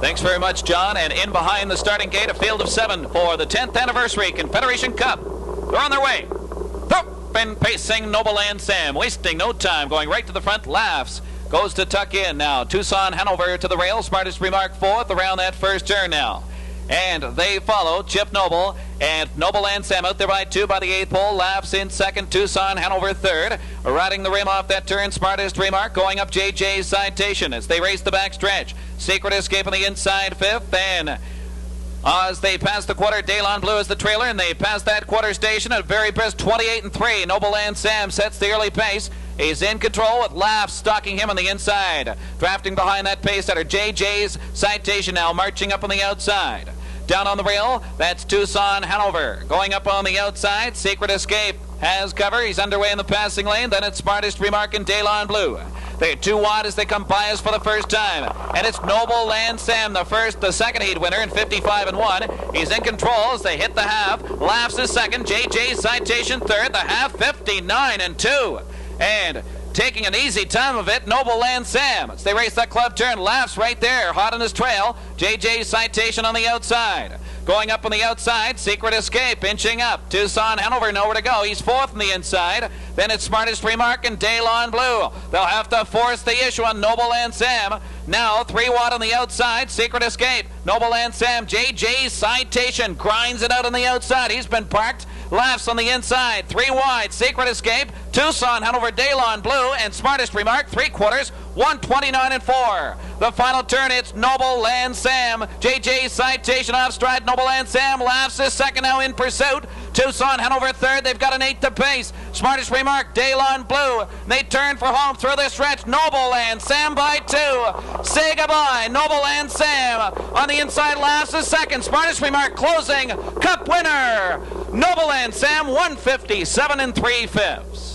Thanks very much, John. And in behind the starting gate, a field of 7 for the 10th anniversary Confederation Cup. They're on their way. Up and pacing Noble Land Sam, wasting no time, going right to the front, laughs. Goes to tuck in now. Tucson Hanover to the rail. Smartest Remark fourth around that first turn now. And they follow Chip Noble and Noble Land Sam out there by 2 by the 8th pole. Laughs in second. Tucson Hanover third. Riding the rim off that turn. Smartest Remark going up JJ's Citation as they race the back stretch. Secret Escape on the inside 5th. And as they pass the quarter, Daylon Blue is the trailer, and they pass that quarter station at very brisk 28-3. Noble Land Sam sets the early pace. He's in control with Laughs stalking him on the inside. Drafting behind that pace setter, JJ's Citation now marching up on the outside. Down on the rail, that's Tucson Hanover. Going up on the outside, Secret Escape has cover. He's underway in the passing lane. Then it's Smartest Remark and Daylon Blue. They're 2 wide as they come by us for the first time. And it's Noble Land Sam, the second heat winner in 55-1. He's in control as they hit the half. Laughs is second. JJ's Citation third. The half 59-2. And taking an easy time of it, Noble Land Sam. As they race that club turn, Laughs right there, hot on his trail. JJ's Citation on the outside. Going up on the outside, Secret Escape inching up. Tucson Hanover nowhere to go. He's fourth on the inside. Then it's Smartest Remark and Daylon Blue. They'll have to force the issue on Noble Land Sam. Now 3 wide on the outside, Secret Escape. Noble Land Sam, JJ's Citation grinds it out on the outside. He's been parked. Laughs on the inside. 3 wide, Secret Escape. Tucson Hanover, Daylon Blue, and Smartest Remark, 3/4, 129-4. The final turn, it's Noble Land Sam. JJ's Citation off stride. Noble Land Sam. Laughs is second now in pursuit. Tucson Hanover third. They've got an 8 to pace. Smartest Remark, Daylon Blue. They turn for home through the stretch. Noble Land Sam by 2. Say goodbye, Noble Land Sam. On the inside, Laughs is second. Smartest Remark closing. Cup winner, Noble Land Sam, 157 3/5.